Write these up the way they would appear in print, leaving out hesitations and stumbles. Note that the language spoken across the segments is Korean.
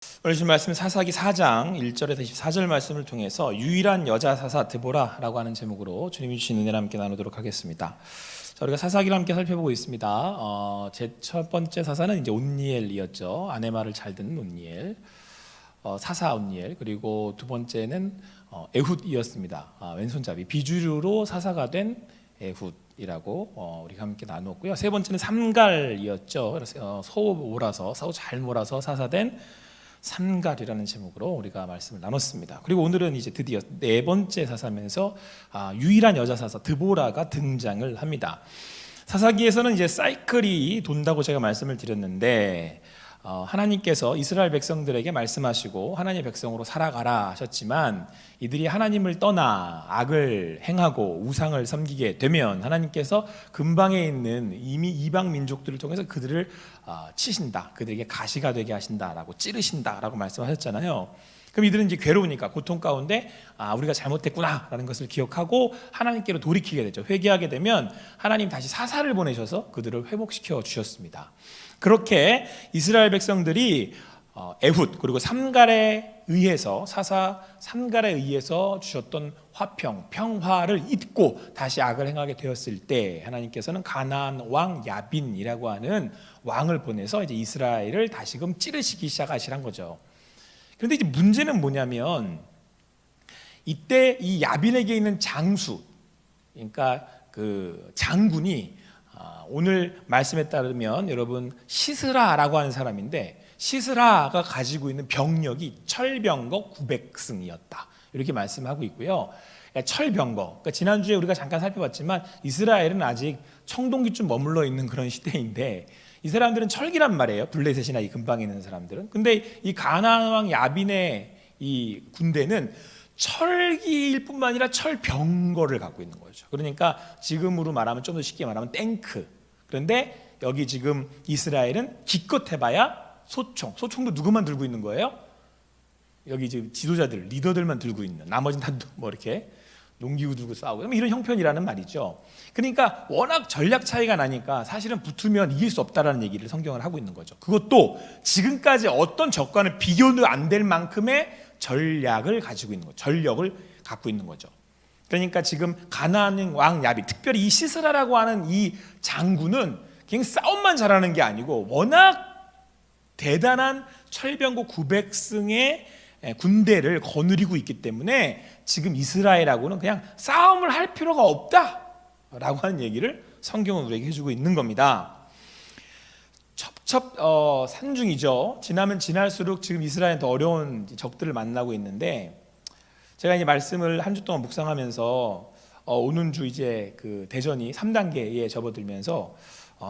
오늘 주신 말씀 사사기 4장 1절에서 24절 말씀을 통해서 유일한 여자 사사 드보라라고 하는 제목으로 주님이 주신 은혜를 함께 나누도록 하겠습니다. 자, 우리가 사사기를 함께 살펴보고 있습니다. 제 첫 번째 사사는 이제 온니엘이었죠. 아내 말을 잘 듣는 온니엘, 사사 온니엘. 그리고 두 번째는 에훗이었습니다. 왼손잡이 비주류로 사사가 된 에훗이라고 우리가 함께 나누었고요. 세 번째는 삼갈이었죠. 그래서 소 몰아서 소 잘 몰아서 사사된 삼갈이라는 제목으로 우리가 말씀을 나눴습니다. 그리고 오늘은 이제 드디어 네 번째 사사면서 유일한 여자 사사 드보라가 등장을 합니다. 사사기에서는 이제 사이클이 돈다고 제가 말씀을 드렸는데 하나님께서 이스라엘 백성들에게 말씀하시고 하나님의 백성으로 살아가라 하셨지만 이들이 하나님을 떠나 악을 행하고 우상을 섬기게 되면 하나님께서 근방에 있는 이미 이방 민족들을 통해서 그들을 치신다, 그들에게 가시가 되게 하신다라고 찌르신다라고 말씀하셨잖아요. 그럼 이들은 이제 괴로우니까 고통 가운데 우리가 잘못했구나라는 것을 기억하고 하나님께로 돌이키게 되죠. 회개하게 되면 하나님 다시 사사를 보내셔서 그들을 회복시켜 주셨습니다. 그렇게 이스라엘 백성들이 에훗 그리고 삼갈에 의해서 사사 삼갈에 의해서 주셨던 화평, 평화를 잊고 다시 악을 행하게 되었을 때 하나님께서는 가나안 왕 야빈이라고 하는 왕을 보내서 이제 이스라엘을 다시금 찌르시기 시작하시란 거죠. 그런데 이제 문제는 뭐냐면 이때 이 야빈에게 있는 장수, 그러니까 그 장군이 오늘 말씀에 따르면 여러분 시스라라고 하는 사람인데 시스라가 가지고 있는 병력이 철병거 900승이었다 이렇게 말씀하고 있고요. 철병거, 그러니까 지난주에 우리가 잠깐 살펴봤지만 이스라엘은 아직 청동기쯤 머물러 있는 그런 시대인데 이 사람들은 철기란 말이에요. 블레셋이나 이 근방에 있는 사람들은. 근데 이 가나안 왕 야빈의 이 군대는 철기일 뿐만 아니라 철병거를 갖고 있는 거죠. 그러니까 지금으로 말하면 좀 더 쉽게 말하면 탱크. 그런데 여기 지금 이스라엘은 기껏 해봐야 소총도 누구만 들고 있는 거예요? 여기 지금 지도자들, 리더들만 들고 있는, 나머지는 다 뭐 이렇게 농기구 들고 싸우고 이런 형편이라는 말이죠. 그러니까 워낙 전략 차이가 나니까 사실은 붙으면 이길 수 없다라는 얘기를 성경을 하고 있는 거죠. 그것도 지금까지 어떤 적과는 비교도 안 될 만큼의 전략을 가지고 있는 거죠. 전력을 갖고 있는 거죠. 그러니까 지금 가나안 왕 야빈, 특별히 이 시스라라고 하는 이 장군은 그냥 싸움만 잘하는 게 아니고 워낙 대단한 철병거 900승의 군대를 거느리고 있기 때문에 지금 이스라엘하고는 그냥 싸움을 할 필요가 없다라고 하는 얘기를 성경은 우리에게 해주고 있는 겁니다. 산중이죠. 지나면 지날수록 지금 이스라엘은 더 어려운 적들을 만나고 있는데 제가 이제 말씀을 한 주 동안 묵상하면서 오는 주 이제 그 대전이 3단계에 접어들면서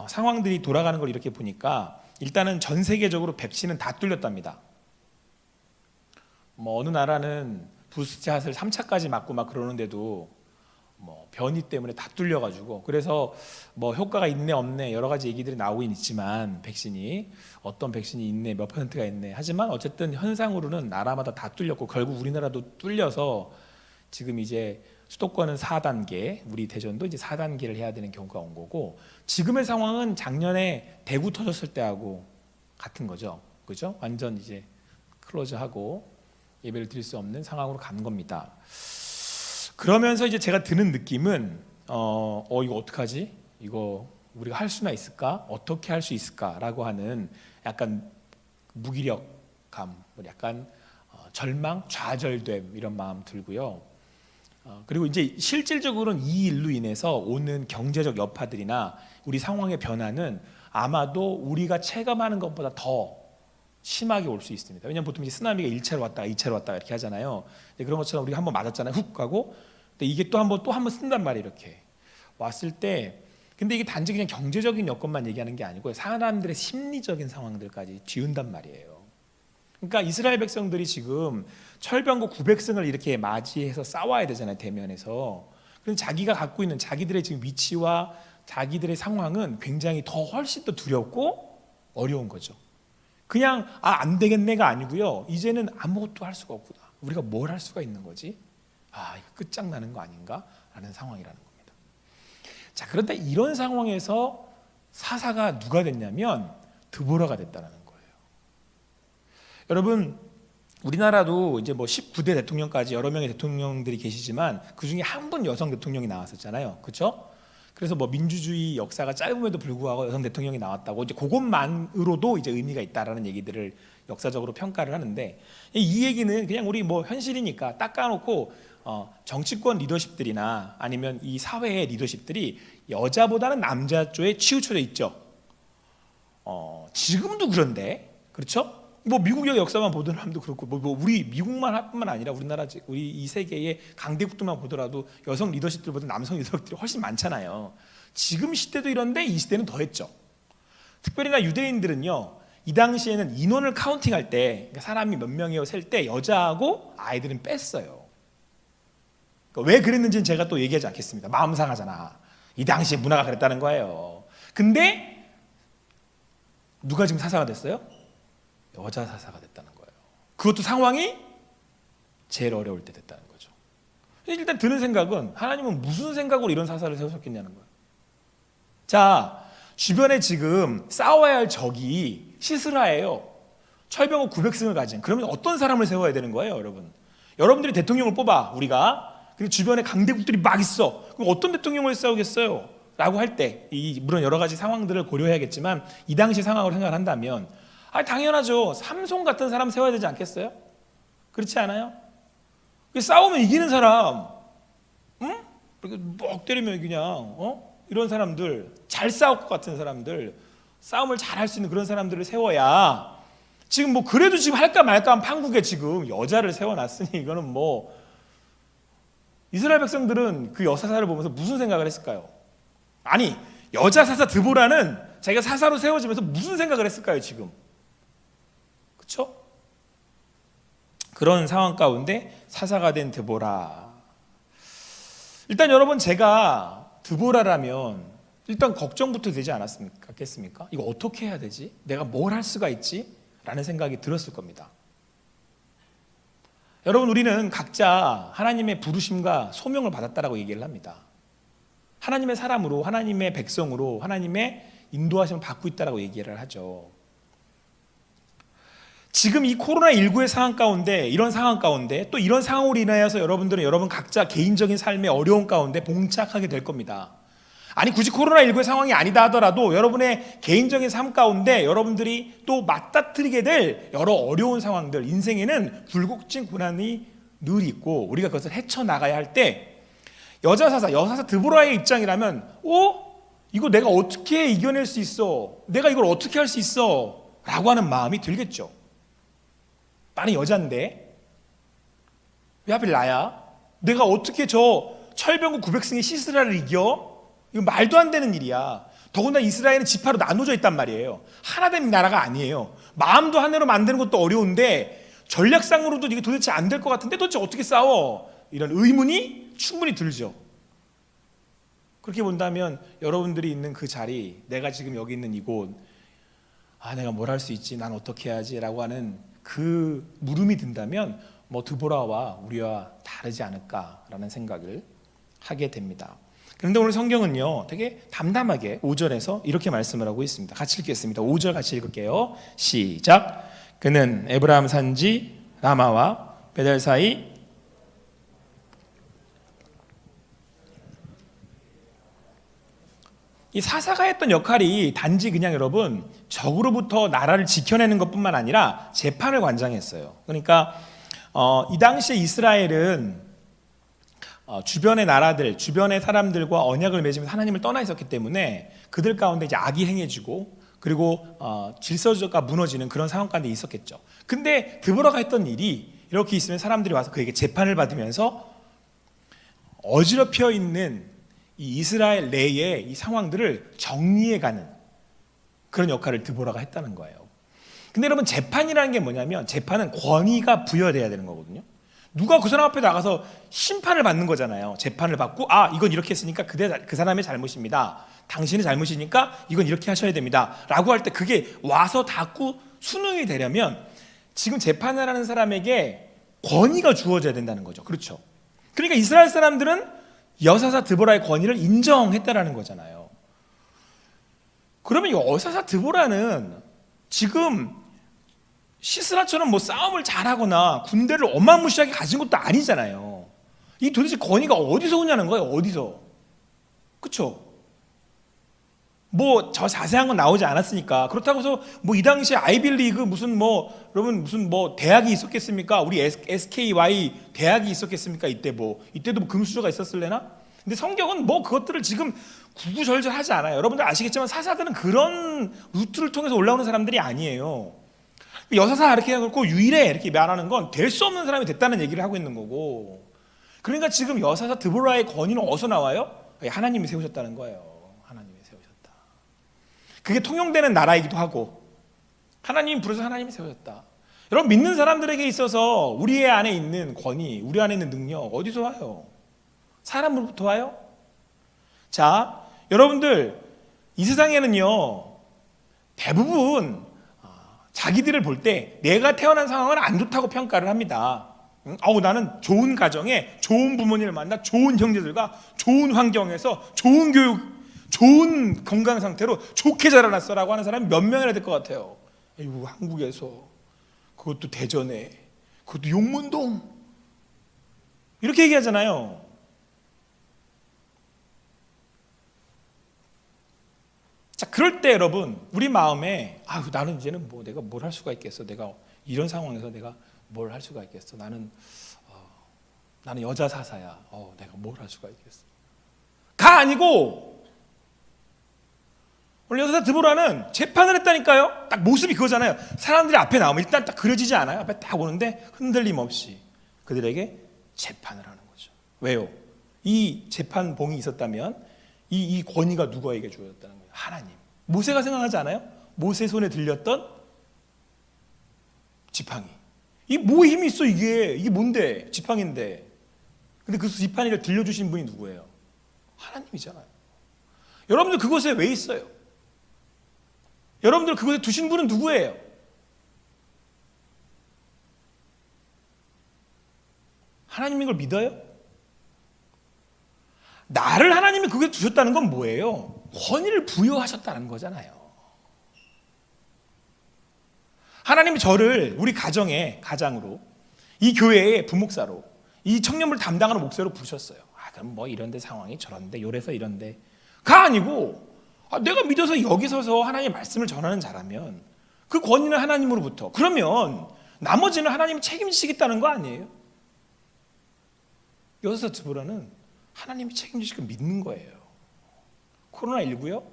상황들이 돌아가는 걸 이렇게 보니까 일단은 전 세계적으로 백신은 다 뚫렸답니다. 뭐 어느 나라는 부스트샷을 3차까지 맞고 막 그러는데도 뭐 변이 때문에 다 뚫려가지고 그래서 뭐 효과가 있네 없네 여러 가지 얘기들이 나오긴 있지만 백신이 어떤 백신이 있네 몇 퍼센트가 있네 하지만 어쨌든 현상으로는 나라마다 다 뚫렸고 결국 우리나라도 뚫려서 지금 이제 수도권은 4단계, 우리 대전도 이제 4단계를 해야 되는 경우가 온 거고 지금의 상황은 작년에 대구 터졌을 때하고 같은 거죠, 그죠? 완전 이제 클로즈하고 예배를 드릴 수 없는 상황으로 간 겁니다. 그러면서 이제 제가 드는 느낌은 이거 어떡하지? 이거 우리가 할 수나 있을까? 어떻게 할 수 있을까라고 하는 약간 무기력감, 약간 절망, 좌절됨 이런 마음 들고요. 그리고 이제 실질적으로는 이 일로 인해서 오는 경제적 여파들이나 우리 상황의 변화는 아마도 우리가 체감하는 것보다 더 심하게 올 수 있습니다. 왜냐하면 보통 이제 쓰나미가 1차로 왔다가 2차로 왔다가 이렇게 하잖아요. 그런 것처럼 우리가 한번 맞았잖아요. 훅 가고 근데 이게 또 한 번 쓴단 말이에요. 이렇게 왔을 때 근데 이게 단지 그냥 경제적인 여건만 얘기하는 게 아니고 사람들의 심리적인 상황들까지 뒤흔단 말이에요. 그러니까 이스라엘 백성들이 지금 철병거 900승을 이렇게 맞이해서 싸워야 되잖아요. 대면에서. 그런데 자기가 갖고 있는 자기들의 지금 위치와 자기들의 상황은 굉장히 더 훨씬 더 두렵고 어려운 거죠. 그냥 안 되겠네가 아니고요. 이제는 아무것도 할 수가 없구나. 우리가 뭘 할 수가 있는 거지? 이거 끝장나는 거 아닌가? 라는 상황이라는 겁니다. 자, 그런데 이런 상황에서 사사가 누가 됐냐면 드보라가 됐다는 거예요. 여러분 우리나라도 이제 뭐 19대 대통령까지 여러 명의 대통령들이 계시지만 그 중에 한 분 여성 대통령이 나왔었잖아요. 그렇죠? 그래서 뭐 민주주의 역사가 짧음에도 불구하고 여성 대통령이 나왔다고 이제 그것만으로도 이제 의미가 있다라는 얘기들을 역사적으로 평가를 하는데 이 얘기는 그냥 우리 뭐 현실이니까 딱 까놓고 정치권 리더십들이나 아니면 이 사회의 리더십들이 여자보다는 남자 쪽에 치우쳐져 있죠. 지금도 그런데 그렇죠? 뭐 미국의 역사만 보던 사람도 그렇고 뭐 우리 미국만뿐만 아니라 우리나라 우리 이 세계의 강대국들만 보더라도 여성 리더십들보다 남성 리더십들이 훨씬 많잖아요. 지금 시대도 이런데 이 시대는 더했죠. 특별히나 유대인들은요. 이 당시에는 인원을 카운팅할 때 그러니까 사람이 몇 명이요 셀 때 여자하고 아이들은 뺐어요. 그러니까 왜 그랬는지는 제가 또 얘기하지 않겠습니다. 마음 상하잖아. 이 당시에 문화가 그랬다는 거예요. 근데 누가 지금 사사가 됐어요? 여자 사사가 됐다는 거예요. 그것도 상황이 제일 어려울 때 됐다는 거죠. 일단 드는 생각은 하나님은 무슨 생각으로 이런 사사를 세우셨겠냐는 거예요. 자, 주변에 지금 싸워야 할 적이 시스라예요. 철병호 900승을 가진. 그러면 어떤 사람을 세워야 되는 거예요, 여러분? 여러분들이 대통령을 뽑아 우리가. 근데 주변에 강대국들이 막 있어. 그럼 어떤 대통령을 세우겠어요? 라고 할 때, 물론 여러 가지 상황들을 고려해야겠지만 이 당시 상황으로 생각을 한다면 당연하죠. 삼손 같은 사람 세워야 되지 않겠어요? 그렇지 않아요? 싸우면 이기는 사람, 응? 이렇게 목 때리면 그냥 이런 사람들, 잘 싸울 것 같은 사람들, 싸움을 잘 할 수 있는 그런 사람들을 세워야 지금 뭐 그래도 지금 할까 말까 한 판국에 지금 여자를 세워놨으니 이거는 뭐 이스라엘 백성들은 그 여사사를 보면서 무슨 생각을 했을까요? 아니 여자 사사 드보라는 자기가 사사로 세워지면서 무슨 생각을 했을까요 지금? 그렇죠? 그런 상황 가운데 사사가 된 드보라. 일단 여러분 제가 드보라라면 일단 걱정부터 되지 않았겠습니까? 이거 어떻게 해야 되지? 내가 뭘 할 수가 있지? 라는 생각이 들었을 겁니다. 여러분 우리는 각자 하나님의 부르심과 소명을 받았다라고 얘기를 합니다. 하나님의 사람으로 하나님의 백성으로 하나님의 인도하심을 받고 있다라고 얘기를 하죠. 지금 이 코로나19의 상황 가운데 이런 상황 가운데 또 이런 상황으로 인하여서 여러분들은 여러분 각자 개인적인 삶의 어려움 가운데 봉착하게 될 겁니다. 아니 굳이 코로나19의 상황이 아니다 하더라도 여러분의 개인적인 삶 가운데 여러분들이 또 맞닥뜨리게 될 여러 어려운 상황들, 인생에는 굴곡진 고난이 늘 있고 우리가 그것을 헤쳐나가야 할 때 여사사 드보라의 입장이라면 이거 내가 어떻게 이겨낼 수 있어? 내가 이걸 어떻게 할 수 있어? 라고 하는 마음이 들겠죠. 나는 여잔데 왜 하필 나야? 내가 어떻게 저 철병구 900승의 시스라를 이겨? 이거 말도 안 되는 일이야. 더군다나 이스라엘은 지파로 나눠져 있단 말이에요. 하나된 나라가 아니에요. 마음도 하나로 만드는 것도 어려운데 전략상으로도 이게 도대체 안 될 것 같은데 도대체 어떻게 싸워? 이런 의문이 충분히 들죠. 그렇게 본다면 여러분들이 있는 그 자리, 내가 지금 여기 있는 이곳, 내가 뭘 할 수 있지? 난 어떻게 해야지? 라고 하는 그 물음이 든다면 뭐 드보라와 우리와 다르지 않을까라는 생각을 하게 됩니다. 그런데 오늘 성경은요 되게 담담하게 5절에서 이렇게 말씀을 하고 있습니다. 같이 읽겠습니다. 5절 같이 읽을게요. 시작. 그는 에브라임 산지 라마와 베델 사이 이 사사가 했던 역할이 단지 그냥 여러분 적으로부터 나라를 지켜내는 것뿐만 아니라 재판을 관장했어요. 그러니까 이 당시에 이스라엘은 주변의 나라들, 주변의 사람들과 언약을 맺으면서 하나님을 떠나 있었기 때문에 그들 가운데 이제 악이 행해지고 그리고 질서가 무너지는 그런 상황 가운데 있었겠죠. 근데 드보라가 했던 일이 이렇게 있으면 사람들이 와서 그에게 재판을 받으면서 어지럽혀 있는 이 이스라엘 내의 이 상황들을 정리해가는 그런 역할을 드보라가 했다는 거예요. 근데 여러분 재판이라는 게 뭐냐면 재판은 권위가 부여돼야 되는 거거든요. 누가 그 사람 앞에 나가서 심판을 받는 거잖아요. 재판을 받고 이건 이렇게 했으니까 그 사람의 잘못입니다. 당신의 잘못이니까 이건 이렇게 하셔야 됩니다. 라고 할 때 그게 와서 닿고 수능이 되려면 지금 재판을 하는 사람에게 권위가 주어져야 된다는 거죠. 그렇죠? 그러니까 이스라엘 사람들은 여사사 드보라의 권위를 인정했다라는 거잖아요. 그러면 이 여사사 드보라는 지금 시스라처럼 뭐 싸움을 잘하거나 군대를 어마무시하게 가진 것도 아니잖아요. 이 도대체 권위가 어디서 오냐는 거예요. 어디서? 그쵸? 뭐 저 자세한 건 나오지 않았으니까. 그렇다고 해서 뭐 이 당시에 아이빌리그 무슨 뭐 여러분 무슨 뭐 대학이 있었겠습니까? 우리 SKY 대학이 있었겠습니까? 이때도 뭐 금수저가 있었을래나? 근데 성경은 뭐 그것들을 지금 구구절절하지 않아요. 여러분들 아시겠지만 사사들은 그런 루트를 통해서 올라오는 사람들이 아니에요. 여사사 이렇게 해갖고 유일해 이렇게 말하는 건 될 수 없는 사람이 됐다는 얘기를 하고 있는 거고. 그러니까 지금 여사사 드보라의 권위는 어디서 나와요? 하나님이 세우셨다는 거예요. 하나님이 세우셨다. 그게 통용되는 나라이기도 하고 하나님이 부르셔서 하나님이 세우셨다. 여러분 믿는 사람들에게 있어서 우리 안에 있는 권위, 우리 안에 있는 능력 어디서 와요? 사람으로부터 와요? 자, 여러분들 이 세상에는요 대부분 자기들을 볼 때 내가 태어난 상황은 안 좋다고 평가를 합니다. 나는 좋은 가정에 좋은 부모님을 만나 좋은 형제들과 좋은 환경에서 좋은 교육, 좋은 건강 상태로 좋게 자라났어라고 하는 사람이 몇 명이나 될 것 같아요. 아이고, 한국에서 그것도 대전에 그것도 용문동 이렇게 얘기하잖아요. 자, 그럴 때 여러분 우리 마음에 나는 이제는 뭐 내가 뭘 할 수가 있겠어. 내가 이런 상황에서 내가 뭘 할 수가 있겠어. 나는 여자 사사야. 내가 뭘 할 수가 있겠어. 가 아니고 오늘 여사 드보라는 재판을 했다니까요. 딱 모습이 그거잖아요. 사람들이 앞에 나오면 일단 딱 그려지지 않아요. 앞에 딱 오는데 흔들림 없이 그들에게 재판을 하는 거죠. 왜요? 이 재판봉이 있었다면 이 권위가 누구에게 주어졌다는 거예요? 하나님. 모세가 생각하지 않아요? 모세 손에 들렸던 지팡이. 이게 뭐 힘이 있어 이게 뭔데? 지팡이인데. 근데 그 지팡이를 들려주신 분이 누구예요? 하나님이잖아요. 여러분들 그곳에 왜 있어요? 여러분들 그곳에 두신 분은 누구예요? 하나님인 걸 믿어요? 나를 하나님이 그곳에 두셨다는 건 뭐예요? 권위를 부여하셨다는 거잖아요. 하나님이 저를 우리 가장으로 이 교회의 부목사로 이 청년을 담당하는 목사로 부르셨어요. 그럼 뭐 이런데 상황이 저런데 요래서 이런데가 아니고 내가 믿어서 여기 서서 하나님의 말씀을 전하는 자라면 그 권위는 하나님으로부터. 그러면 나머지는 하나님이 책임지시겠다는 거 아니에요? 여기서 드보라는 하나님이 책임지실 거 믿는 거예요. 코로나19요?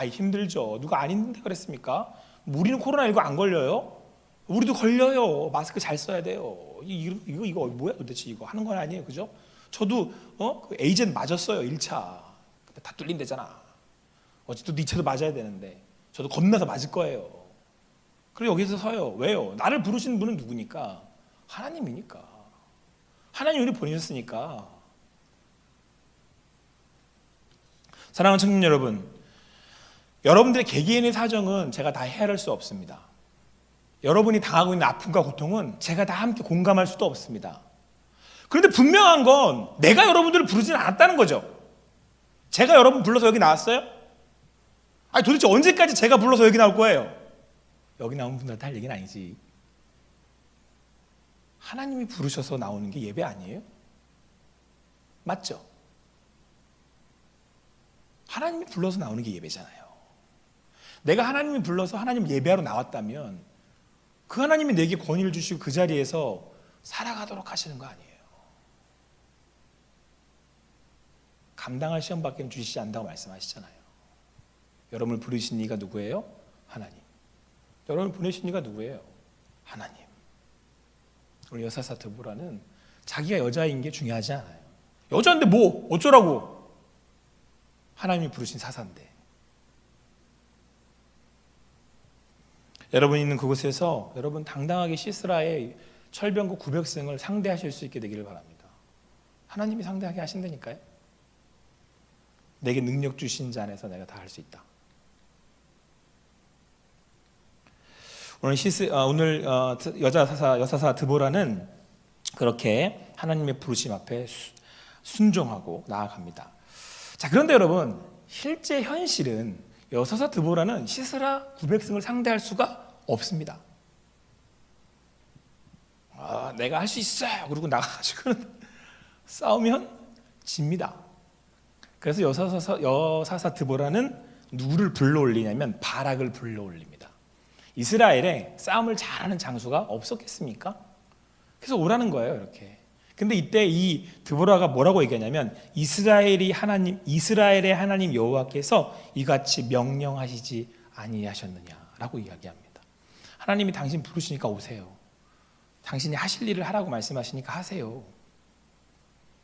힘들죠. 누가 안 힘든데 그랬습니까? 우리는 코로나19 안 걸려요? 우리도 걸려요. 마스크 잘 써야 돼요. 이거 뭐야 도대체 이거 하는 건 아니에요. 그죠? 저도 그 에이젠 맞았어요. 1차. 근데 다 뚫린대잖아. 어쨌든 2차도 맞아야 되는데 저도 겁나서 맞을 거예요. 그리고 여기서 서요. 왜요? 나를 부르신 분은 누구니까? 하나님이니까. 하나님이 우리 보내셨으니까. 사랑하는 청년 여러분, 여러분들의 개개인의 사정은 제가 다 헤아릴 수 없습니다. 여러분이 당하고 있는 아픔과 고통은 제가 다 함께 공감할 수도 없습니다. 그런데 분명한 건 내가 여러분들을 부르지는 않았다는 거죠. 제가 여러분 불러서 여기 나왔어요? 도대체 언제까지 제가 불러서 여기 나올 거예요? 여기 나온 분들한테 할 얘기는 아니지. 하나님이 부르셔서 나오는 게 예배 아니에요? 맞죠? 하나님이 불러서 나오는 게 예배잖아요. 내가 하나님이 불러서 하나님 예배하러 나왔다면 그 하나님이 내게 권위를 주시고 그 자리에서 살아가도록 하시는 거 아니에요. 감당할 시험밖에 주시지 않는다고 말씀하시잖아요. 여러분을 부르신 이가 누구예요? 하나님. 여러분을 보내신 이가 누구예요? 하나님. 우리 여사사 드보라는 자기가 여자인 게 중요하지 않아요. 여자인데 뭐 어쩌라고? 하나님이 부르신 사사인데. 여러분 있는 그곳에서 여러분 당당하게 시스라의 철병과 구백승을 상대하실 수 있게 되기를 바랍니다. 하나님이 상대하게 하신다니까요. 내게 능력 주신 자 안에서 내가 다 할 수 있다. 오늘 여사사 드보라는 그렇게 하나님의 부르심 앞에 순종하고 나아갑니다. 자, 그런데 여러분 실제 현실은 여사사 드보라는 시스라 900승을 상대할 수가 없습니다. 내가 할 수 있어요. 그러고 나가가지고는 싸우면 집니다. 그래서 여사사 드보라는 누구를 불러올리냐면 바락을 불러올립니다. 이스라엘에 싸움을 잘하는 장수가 없었겠습니까? 그래서 오라는 거예요, 이렇게. 근데 이때 이 드보라가 뭐라고 얘기하냐면 이스라엘의 하나님 여호와께서 이같이 명령하시지 아니하셨느냐라고 이야기합니다. 하나님이 당신 부르시니까 오세요. 당신이 하실 일을 하라고 말씀하시니까 하세요.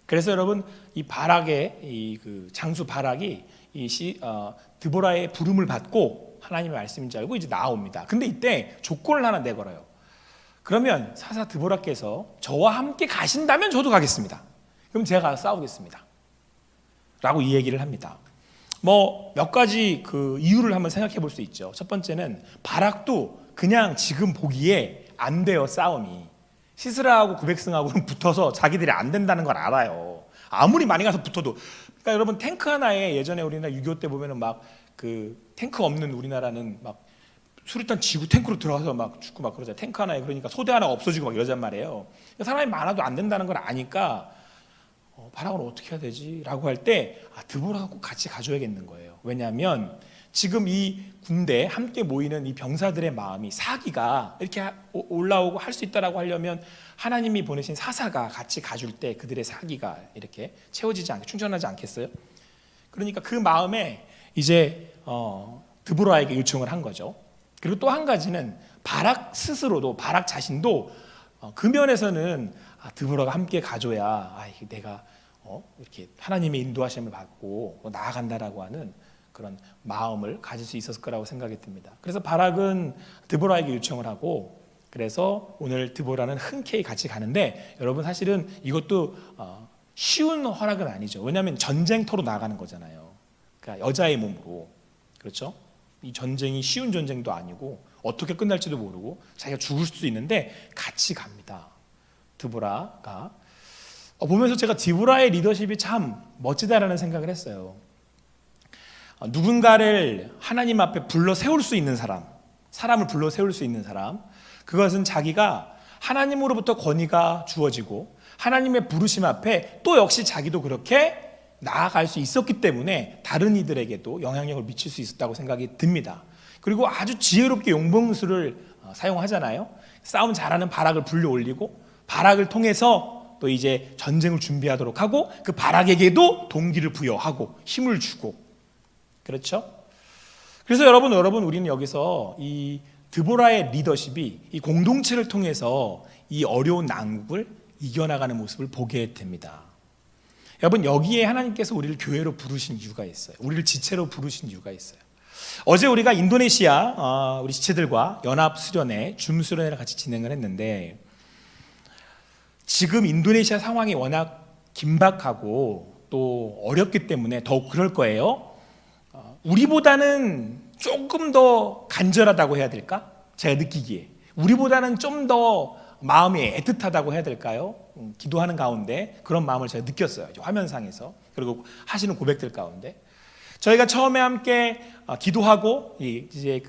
그래서 여러분 이 바락의 그 장수 바락이 드보라의 부름을 받고 하나님의 말씀인 줄 알고 이제 나옵니다. 근데 이때 조건을 하나 내걸어요. 그러면 사사 드보라께서 저와 함께 가신다면 저도 가겠습니다. 그럼 제가 가서 싸우겠습니다. 라고 이 얘기를 합니다. 몇 가지 그 이유를 한번 생각해 볼 수 있죠. 첫 번째는 바락도 그냥 지금 보기에 안 돼요, 싸움이. 시스라하고 구백승하고는 붙어서 자기들이 안 된다는 걸 알아요. 아무리 많이 가서 붙어도. 그러니까 여러분 탱크 하나에 예전에 우리나라 6.25 때 보면은 막 그 탱크 없는 우리나라는 막 수류탄 지구 탱크로 들어가서 막 죽고 막 그러잖아요. 탱크 하나에. 그러니까 소대 하나가 없어지고 막 이러잔 말이에요. 사람이 많아도 안 된다는 걸 아니까 바락을 어떻게 해야 되지? 라고 할 때 드보라가 꼭 같이 가줘야겠는 거예요. 왜냐하면 지금 이 군대 함께 모이는 이 병사들의 마음이 사기가 이렇게 올라오고 할 수 있다라고 하려면 하나님이 보내신 사사가 같이 가줄 때 그들의 사기가 이렇게 채워지지 않게 충전하지 않겠어요? 그러니까 그 마음에 이제 드보라에게 요청을 한 거죠. 그리고 또 한 가지는 바락 스스로도 바락 자신도 그 면에서는 드보라가 함께 가줘야 내가 이렇게 하나님의 인도하심을 받고 나아간다라고 하는 그런 마음을 가질 수 있었을 거라고 생각이 듭니다. 그래서 바락은 드보라에게 요청을 하고 그래서 오늘 드보라는 흔쾌히 같이 가는데 여러분 사실은 이것도 쉬운 허락은 아니죠. 왜냐하면 전쟁터로 나가는 거잖아요. 그러니까 여자의 몸으로. 그렇죠? 이 전쟁이 쉬운 전쟁도 아니고 어떻게 끝날지도 모르고 자기가 죽을 수도 있는데 같이 갑니다. 드보라가. 보면서 제가 드보라의 리더십이 참 멋지다라는 생각을 했어요. 누군가를 하나님 앞에 불러 세울 수 있는 사람을 불러 세울 수 있는 사람, 그것은 자기가 하나님으로부터 권위가 주어지고 하나님의 부르심 앞에 또 역시 자기도 그렇게 나아갈 수 있었기 때문에 다른 이들에게도 영향력을 미칠 수 있었다고 생각이 듭니다. 그리고 아주 지혜롭게 용봉술을 사용하잖아요. 싸움 잘하는 바락을 불러 올리고 바락을 통해서 또 이제 전쟁을 준비하도록 하고 그 바락에게도 동기를 부여하고 힘을 주고 그렇죠? 그래서 여러분 우리는 여기서 이 드보라의 리더십이 이 공동체를 통해서 이 어려운 난국을 이겨나가는 모습을 보게 됩니다. 여러분 여기에 하나님께서 우리를 교회로 부르신 이유가 있어요. 우리를 지체로 부르신 이유가 있어요. 어제 우리가 인도네시아 우리 지체들과 연합 수련회, 줌 수련회를 같이 진행을 했는데 지금 인도네시아 상황이 워낙 긴박하고 또 어렵기 때문에 더욱 그럴 거예요. 우리보다는 조금 더 간절하다고 해야 될까? 제가 느끼기에 우리보다는 좀 더 마음이 애틋하다고 해야 될까요? 기도하는 가운데 그런 마음을 제가 느꼈어요. 화면상에서. 그리고 하시는 고백들 가운데 저희가 처음에 함께 기도하고 이제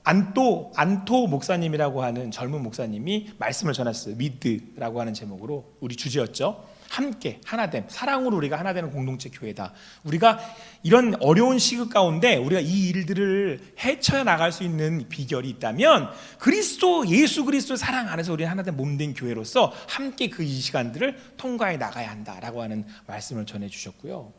안토 목사님이라고 하는 젊은 목사님이 말씀을 전하셨어요. 미드라고 하는 제목으로 우리 주제였죠. 함께 하나됨, 사랑으로 우리가 하나되는 공동체 교회다. 우리가 이런 어려운 시국 가운데 우리가 이 일들을 헤쳐 나갈 수 있는 비결이 있다면 예수 그리스도 사랑 안에서 우리 하나된 몸된 교회로서 함께 그 이 시간들을 통과해 나가야 한다라고 하는 말씀을 전해 주셨고요.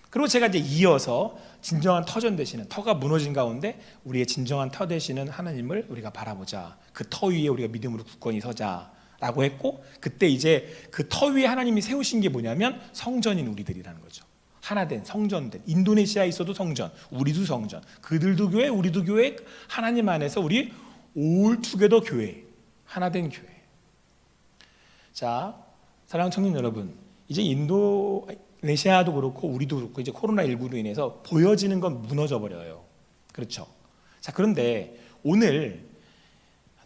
그리고 제가 이제 이어서 진정한 터전 되시는, 터가 무너진 가운데 우리의 진정한 터 되시는 하나님을 우리가 바라보자. 그 터 위에 우리가 믿음으로 굳건히 서자 라고 했고, 그때 이제 그 터 위에 하나님이 세우신 게 뭐냐면 성전인 우리들이라는 거죠. 하나된, 성전된, 인도네시아에 있어도 성전, 우리도 성전, 그들도 교회, 우리도 교회, 하나님 안에서 우리 올 투게더 교회, 하나된 교회. 자, 사랑하는 청년 여러분, 이제 인도네시아도 그렇고 우리도 그렇고 이제 코로나19로 인해서 보여지는 건 무너져 버려요. 그렇죠? 자, 그런데 오늘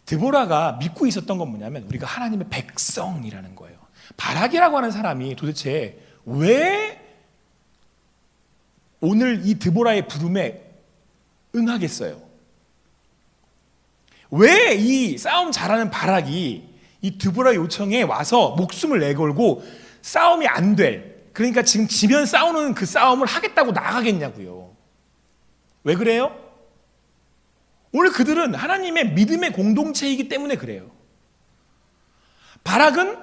드보라가 믿고 있었던 건 뭐냐면 우리가 하나님의 백성이라는 거예요. 바락이라고 하는 사람이 도대체 왜 오늘 이 드보라의 부름에 응하겠어요? 왜 이 싸움 잘하는 바락이 이 드보라 요청에 와서 목숨을 내걸고 싸움이 안 될, 그러니까 지금 지면 싸우는 그 싸움을 하겠다고 나가겠냐고요. 왜 그래요? 오늘 그들은 하나님의 믿음의 공동체이기 때문에 그래요. 바락은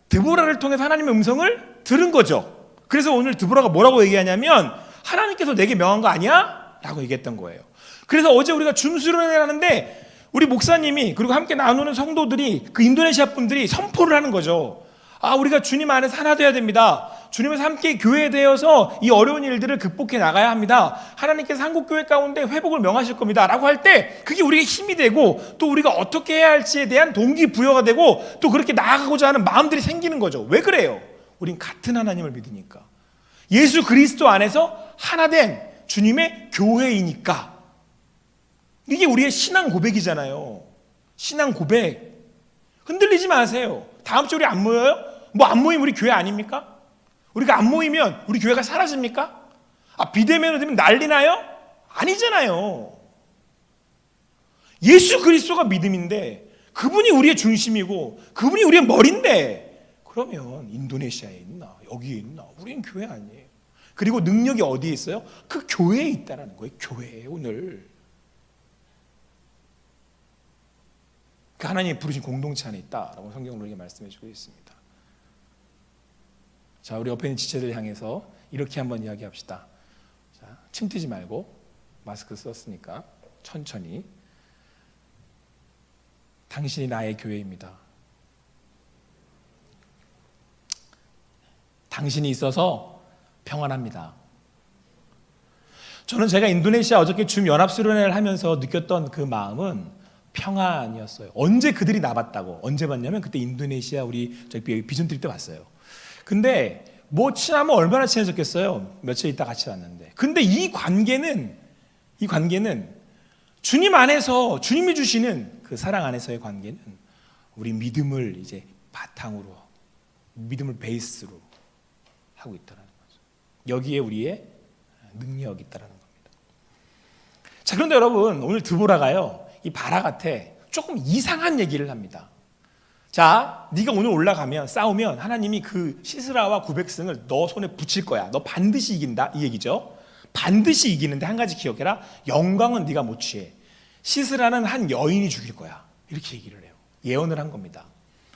드보라를 통해서 하나님의 음성을 들은 거죠. 그래서 오늘 드보라가 뭐라고 얘기하냐면 하나님께서 내게 명한 거 아니야? 라고 얘기했던 거예요. 그래서 어제 우리가 줌수련회를 하는데 우리 목사님이 그리고 함께 나누는 성도들이 그 인도네시아 분들이 선포를 하는 거죠. 우리가 주님 안에서 하나 되어야 됩니다. 주님에서 함께 교회되어서 이 어려운 일들을 극복해 나가야 합니다. 하나님께서 한국교회 가운데 회복을 명하실 겁니다. 라고 할 때 그게 우리에게 힘이 되고 또 우리가 어떻게 해야 할지에 대한 동기부여가 되고 또 그렇게 나아가고자 하는 마음들이 생기는 거죠. 왜 그래요? 우린 같은 하나님을 믿으니까. 예수 그리스도 안에서 하나된 주님의 교회이니까. 이게 우리의 신앙 고백이잖아요. 신앙 고백. 흔들리지 마세요. 다음 주에 우리 안 모여요? 뭐 안 모이면 우리 교회 아닙니까? 우리가 안 모이면 우리 교회가 사라집니까? 비대면으로 되면 난리 나요? 아니잖아요. 예수 그리스도가 믿음인데 그분이 우리의 중심이고 그분이 우리의 머리인데 그러면 인도네시아에 있나 여기에 있나 우리는 교회 아니에요. 그리고 능력이 어디에 있어요? 그 교회에 있다는 거예요. 교회에 오늘 그 하나님이 부르신 공동체 안에 있다라고 성경은 우리에게 말씀해 주고 있습니다. 자, 우리 옆에 있는 지체들 향해서 이렇게 한번 이야기합시다. 자, 침 튀지 말고 마스크 썼으니까 천천히. 당신이 나의 교회입니다. 당신이 있어서 평안합니다. 저는 제가 인도네시아 어저께 줌 연합수련회를 하면서 느꼈던 그 마음은 평안이었어요. 언제 그들이 나봤다고? 언제 봤냐면 그때 인도네시아 우리 저기 비전 트립 때 봤어요. 근데 뭐 친하면 얼마나 친해졌겠어요. 며칠 있다 같이 왔는데. 근데 이 관계는 주님 안에서 주님이 주시는 그 사랑 안에서의 관계는 우리 믿음을 이제 바탕으로 믿음을 베이스로 하고 있다는 거죠. 여기에 우리의 능력이 있다는 겁니다. 자, 그런데 여러분 오늘 드보라가요. 이 바락한테 조금 이상한 얘기를 합니다. 자, 네가 오늘 올라가면 싸우면 하나님이 그 시스라와 900승을 너 손에 붙일 거야. 너 반드시 이긴다 이 얘기죠. 반드시 이기는데 한 가지 기억해라. 영광은 네가 못 취해. 시스라는 한 여인이 죽일 거야. 이렇게 얘기를 해요. 예언을 한 겁니다.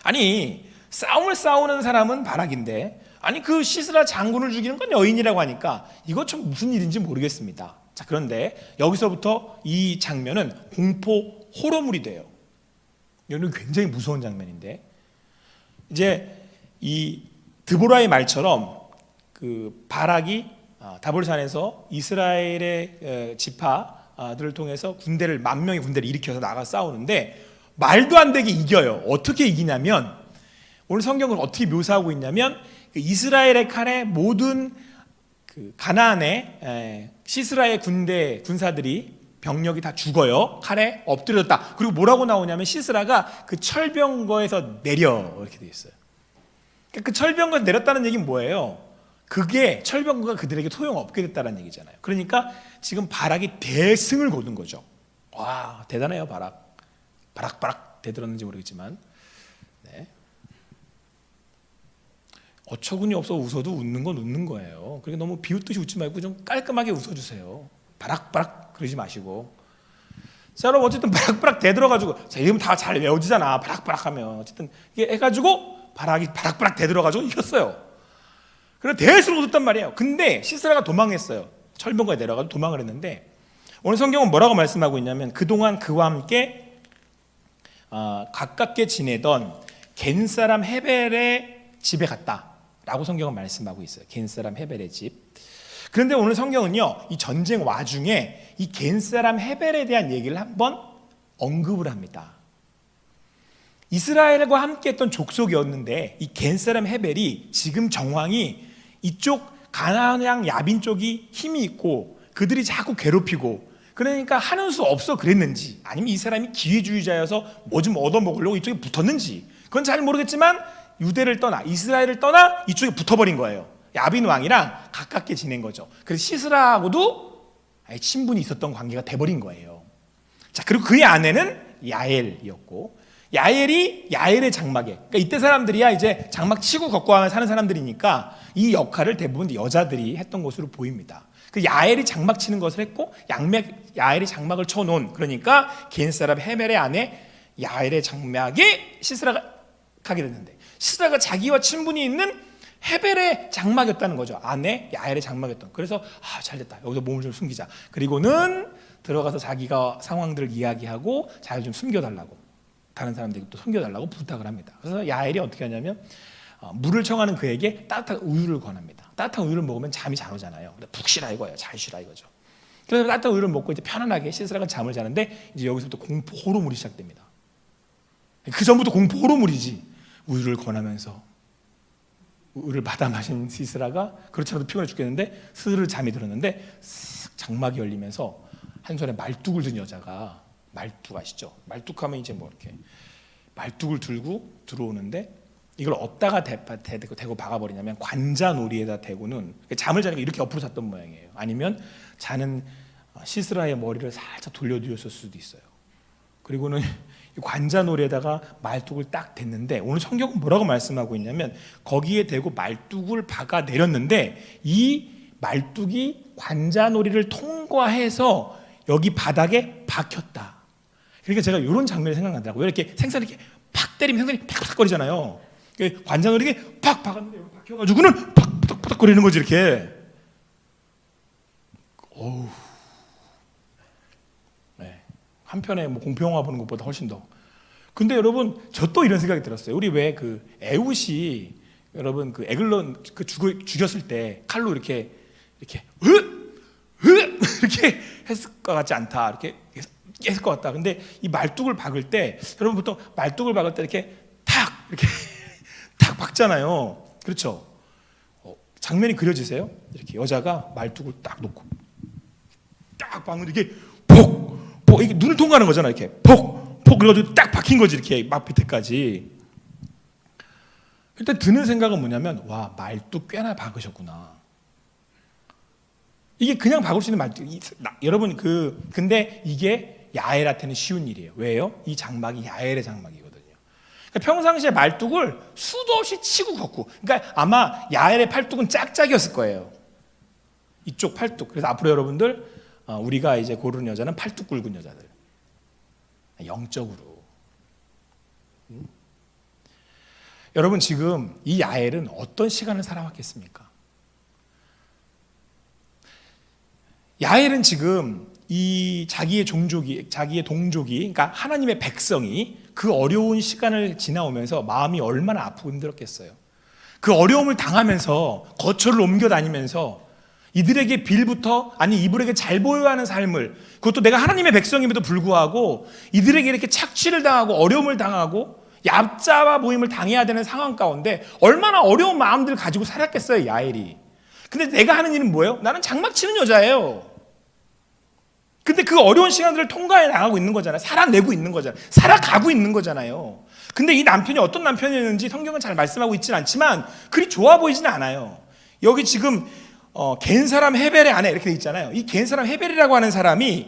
아니 싸움을 싸우는 사람은 바락인데 아니 그 시스라 장군을 죽이는 건 여인이라고 하니까 이거 참 무슨 일인지 모르겠습니다. 자, 그런데 여기서부터 이 장면은 공포 호러물이 돼요. 이건 굉장히 무서운 장면인데 이제 이 드보라의 말처럼 그 바락이 다볼산에서 이스라엘의 지파들을 통해서 만 명의 군대를 일으켜서 나가 싸우는데 말도 안 되게 이겨요. 어떻게 이기냐면 오늘 성경을 어떻게 묘사하고 있냐면 그 이스라엘의 칼에 모든 그 가나안의 시스라의 군사들이 병력이 다 죽어요. 칼에 엎드려졌다. 그리고 뭐라고 나오냐면 시스라가 그 철병거에서 내려 이렇게 돼 있어요. 그 철병거에서 내렸다는 얘기는 뭐예요? 그게 철병거가 그들에게 소용없게 됐다는 얘기잖아요. 그러니까 지금 바락이 대승을 거둔 거죠. 와, 대단해요. 바락 대들었는지 모르겠지만 네. 어처구니 없어 웃어도 웃는 건 웃는 거예요. 그러니까 너무 비웃듯이 웃지 말고 좀 깔끔하게 웃어주세요. 바락 그러지 마시고. 자, 여러분 어쨌든 바락 대들어가지고 자, 이러면 다 잘 외워지잖아. 바락 하면 어쨌든 이게 해가지고 바락이 바락 대들어가지고 이겼어요. 그래서 대승을 거뒀단 말이에요. 근데 시스라가 도망했어요. 철병거에 내려가서 도망을 했는데 오늘 성경은 뭐라고 말씀하고 있냐면 그동안 그와 함께 가깝게 지내던 겐 사람 헤벨의 집에 갔다라고 성경은 말씀하고 있어요. 겐 사람 헤벨의 집. 그런데 오늘 성경은요, 이 전쟁 와중에 이 겐 사람 헤벨에 대한 얘기를 한번 언급을 합니다. 이스라엘과 함께했던 족속이었는데 이 겐 사람 헤벨이 지금 정황이 이쪽 가나안 야빈 쪽이 힘이 있고 그들이 자꾸 괴롭히고 그러니까 하는 수 없어 그랬는지 아니면 이 사람이 기회주의자여서 뭐 좀 얻어먹으려고 이쪽에 붙었는지 그건 잘 모르겠지만 유대를 떠나 이스라엘을 떠나 이쪽에 붙어버린 거예요. 야빈 왕이랑 가깝게 지낸 거죠. 그래서 시스라하고도 친분이 있었던 관계가 돼버린 거예요. 자, 그리고 그의 아내는 야엘이었고 야엘이 야엘의 장막에, 그러니까 이때 사람들이야 이제 장막 치고 걷고 하면 사는 사람들이니까 이 역할을 대부분 여자들이 했던 것으로 보입니다. 그 야엘이 장막 치는 것을 했고 야엘이 장막을 쳐놓은, 그러니까 겐 사람 헤벨의 아내 야엘의 장막에 시스라가 가게 됐는데, 시스라가 자기와 친분이 있는 헤벨의 장막이었다는 거죠. 아내 야엘의 장막이었던. 그래서 잘됐다, 여기서 몸을 좀 숨기자. 그리고는 들어가서 자기가 상황들을 이야기하고 자기를 좀 숨겨달라고, 다른 사람들에게 또 숨겨달라고 부탁을 합니다. 그래서 야엘이 어떻게 하냐면 물을 청하는 그에게 따뜻한 우유를 권합니다. 따뜻한 우유를 먹으면 잠이 잘 오잖아요. 푹 쉬라 이거예요. 잘 쉬라 이거죠. 그래서 따뜻한 우유를 먹고 이제 편안하게 시스라가 잠을 자는데, 이제 여기서부터 공포 호루물이 시작됩니다. 그 전부터 공포 호루물이지. 우유를 권하면서 우유를 받아 마신 시스라가 그렇지 않아도 피곤해 죽겠는데 스르르 잠이 들었는데, 장막이 열리면서 한 손에 말뚝을 든 여자가, 말뚝 아시죠? 말뚝하면 이제 뭐 이렇게 말뚝을 들고 들어오는데, 이걸 어디다가 대고 박아버리냐면 관자놀이에다 대고는, 잠을 자니까 이렇게 옆으로 잤던 모양이에요. 아니면 자는 시스라의 머리를 살짝 돌려두었을 수도 있어요. 그리고는 이 관자놀이에다가 말뚝을 딱 댔는데, 오늘 성경은 뭐라고 말씀하고 있냐면 거기에 대고 말뚝을 박아 내렸는데 이 말뚝이 관자놀이를 통과해서 여기 바닥에 박혔다. 그러니까 제가 이런 장면이 생각나더라고요. 이렇게 생선이 이렇게 팍 때리면 생선이 팍팍거리잖아요. 관자놀이에 팍 박았는데 여기 박혀가지고는 팍팍거리는 거지 이렇게. 어우. 네. 한편에 뭐 공포영화 보는 것보다 훨씬 더. 근데 여러분, 저 또 이런 생각이 들었어요. 우리 왜 그 에웃이, 여러분 그 에글론 그 죽였을 때 칼로 이렇게 이렇게 했을 것 같지 않다. 이렇게 했을 것 같다. 근데 이 말뚝을 박을 때, 여러분 보통 말뚝을 박을 때 이렇게 탁 박잖아요. 그렇죠? 장면이 그려지세요? 이렇게 여자가 말뚝을 딱 놓고 딱 박는데 이게 폭 이게 눈을 통과하는 거잖아. 이렇게 폭 그래가지고 딱 박힌 거지, 이렇게 막 밑에까지. 일단 드는 생각은 뭐냐면, 와, 말뚝 꽤나 박으셨구나. 이게 그냥 박을 수 있는 말뚝, 여러분 근데 이게 야엘한테는 쉬운 일이에요. 왜요? 이 장막이 야엘의 장막이거든요. 그러니까 평상시에 말뚝을 수도 없이 치고 걷고, 그러니까 아마 야엘의 팔뚝은 짝짝이었을 거예요. 이쪽 팔뚝. 그래서 앞으로 여러분들 우리가 이제 고르는 여자는 팔뚝 굵은 여자들, 영적으로. 여러분, 지금 이 야엘은 어떤 시간을 살아왔겠습니까? 야엘은 지금 이 자기의 동족이, 그러니까 하나님의 백성이 그 어려운 시간을 지나오면서 마음이 얼마나 아프고 힘들었겠어요. 그 어려움을 당하면서 거처를 옮겨 다니면서 이들에게 빌부터, 아니 이들에게 잘 보여야 하는 삶을, 그것도 내가 하나님의 백성임에도 불구하고 이들에게 이렇게 착취를 당하고 어려움을 당하고 얍자와 모임을 당해야 되는 상황 가운데 얼마나 어려운 마음들을 가지고 살았겠어요, 야엘이. 근데 내가 하는 일은 뭐예요? 나는 장막 치는 여자예요. 근데 그 어려운 시간들을 통과해 나가고 있는 거잖아요. 살아내고 있는 거잖아요. 살아가고 있는 거잖아요. 근데 이 남편이 어떤 남편이었는지 성경은 잘 말씀하고 있지는 않지만 그리 좋아 보이지는 않아요. 여기 지금 겐 사람 헤벨의 아내 이렇게 돼 있잖아요. 이 겐 사람 헤벨이라고 하는 사람이,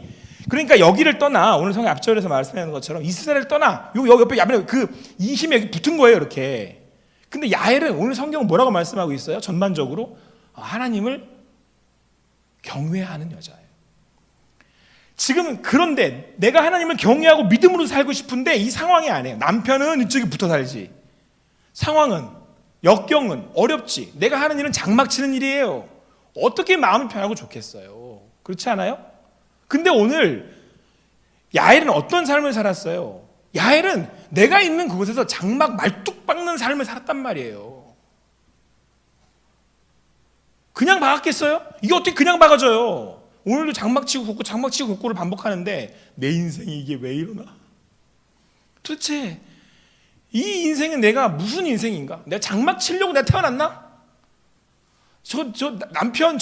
그러니까 여기를 떠나, 오늘 성경 앞절에서 말씀하는 것처럼 이스라엘을 떠나 여기 옆에 야벨 이 힘이 여기 붙은 거예요, 이렇게. 근데 야엘은 오늘 성경은 뭐라고 말씀하고 있어요? 전반적으로 하나님을 경외하는 여자예요. 지금 그런데 내가 하나님을 경외하고 믿음으로 살고 싶은데 이 상황이 아니에요. 남편은 이쪽에 붙어 살지. 상황은, 역경은 어렵지. 내가 하는 일은 장막 치는 일이에요. 어떻게 마음이 편하고 좋겠어요? 그렇지 않아요? 근데 오늘 야엘은 어떤 삶을 살았어요? 야엘은 내가 있는 그곳에서 장막 말뚝 박는 삶을 살았단 말이에요. 그냥 박았겠어요? 이게 어떻게 그냥 박아져요? 오늘도 장막 치고 걷고 장막 치고 걷고를 반복하는데 내 인생이 이게 왜 이러나? 도대체 이 인생은 내가 무슨 인생인가? 내가 장막 치려고 내가 태어났나? 저 남편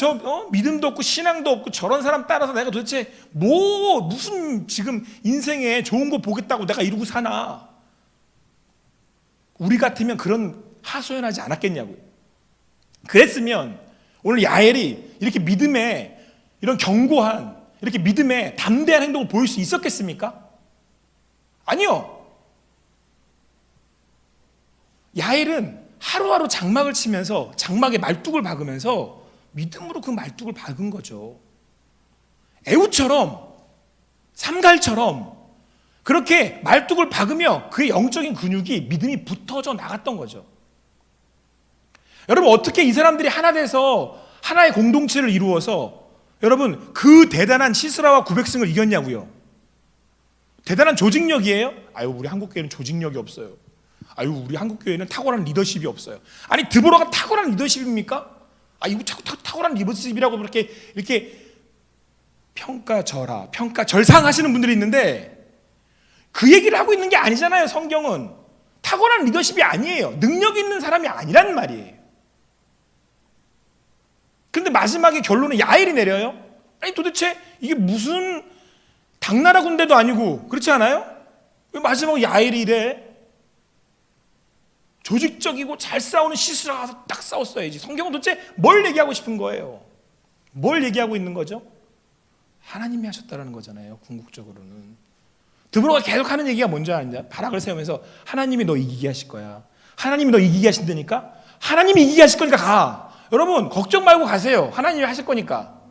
믿음도 없고 신앙도 없고 저런 사람 따라서 내가 도대체 무슨 지금 인생에 좋은 거 보겠다고 내가 이러고 사나? 우리 같으면 그런 하소연하지 않았겠냐고요. 그랬으면 오늘 야엘이 이렇게 믿음에, 이런 견고한, 이렇게 믿음에 담대한 행동을 보일 수 있었겠습니까? 아니요. 야엘은 하루하루 장막을 치면서 장막에 말뚝을 박으면서 믿음으로 그 말뚝을 박은 거죠. 에후처럼 삼갈처럼 그렇게 말뚝을 박으며 그의 영적인 근육이 믿음이 붙어져 나갔던 거죠. 여러분, 어떻게 이 사람들이 하나 돼서 하나의 공동체를 이루어서 여러분 그 대단한 시스라와 구백승을 이겼냐고요? 대단한 조직력이에요? 아유, 우리 한국교회는 조직력이 없어요. 아유, 우리 한국교회는 탁월한 리더십이 없어요. 아니, 드보라가 탁월한 리더십입니까? 아, 이거 탁월한 리더십이라고 이렇게 평가절하, 평가절상하시는 분들이 있는데 그 얘기를 하고 있는 게 아니잖아요. 성경은 탁월한 리더십이 아니에요. 능력 있는 사람이 아니란 말이에요. 그런데 마지막에 결론은 야엘이 내려요. 아니, 도대체 이게 무슨 당나라 군대도 아니고 그렇지 않아요? 왜 마지막에 야엘이 이래? 조직적이고 잘 싸우는 시스라가 가서 딱 싸웠어야지. 성경은 도대체 뭘 얘기하고 싶은 거예요? 뭘 얘기하고 있는 거죠? 하나님이 하셨다라는 거잖아요. 궁극적으로는. 드보라가 계속 하는 얘기가 뭔지 아느냐? 바락을 세우면서 하나님이 너 이기게 하실 거야. 하나님이 너 이기게 하신다니까? 하나님이 이기게 하실 거니까 가. 여러분, 걱정 말고 가세요. 하나님이 하실 거니까.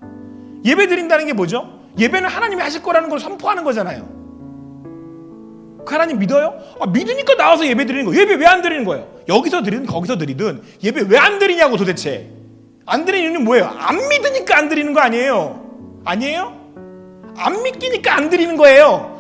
예배 드린다는 게 뭐죠? 예배는 하나님이 하실 거라는 걸 선포하는 거잖아요. 그 하나님 믿어요? 아, 믿으니까 나와서 예배 드리는 거예요. 예배 왜 안 드리는 거예요? 여기서 드리든 거기서 드리든 예배 왜 안 드리냐고 도대체. 안 드리는 이유는 뭐예요? 안 믿으니까 안 드리는 거 아니에요? 아니에요? 안 믿기니까 안 드리는 거예요.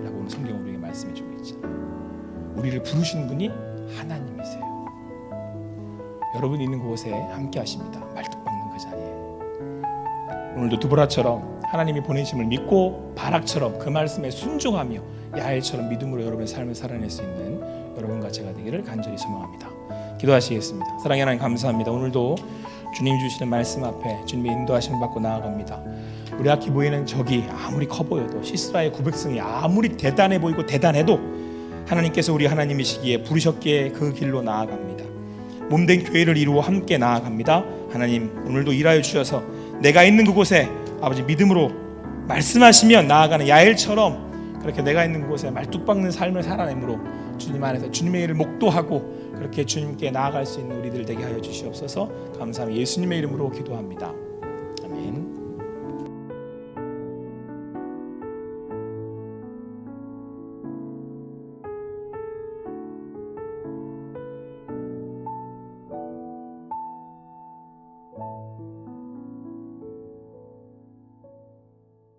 라고 오늘 성경은 우리에게 말씀해주고 있잖아요. 우리를 부르시는 분이 하나님이세요. 여러분 있는 곳에 함께 하십니다. 말뚝 박는 그 자리에. 오늘도 드보라처럼 하나님이 보내심을 믿고 바락처럼 그 말씀에 순종하며 야엘처럼 믿음으로 여러분의 삶을 살아낼 수 있는 여러분과 제가 되기를 간절히 소망합니다. 기도하시겠습니다. 사랑의 하나님, 감사합니다. 오늘도 주님 주시는 말씀 앞에 주님의 인도하심을 받고 나아갑니다. 우리 앞에 보이는 적이 아무리 커 보여도, 시스라의 구백성이 아무리 대단해 보이고 대단해도 하나님께서 우리 하나님이시기에 부르셨기에 그 길로 나아갑니다. 몸된 교회를 이루어 함께 나아갑니다. 하나님, 오늘도 일하여 주셔서 내가 있는 그곳에 아버지 믿음으로 말씀하시며 나아가는 야엘처럼 그렇게 내가 있는 그곳에 말뚝 박는 삶을 살아내므로 주님 안에서 주님의 일을 목도하고 그렇게 주님께 나아갈 수 있는 우리들 되게 하여 주시옵소서. 감사합니다. 예수님의 이름으로 기도합니다.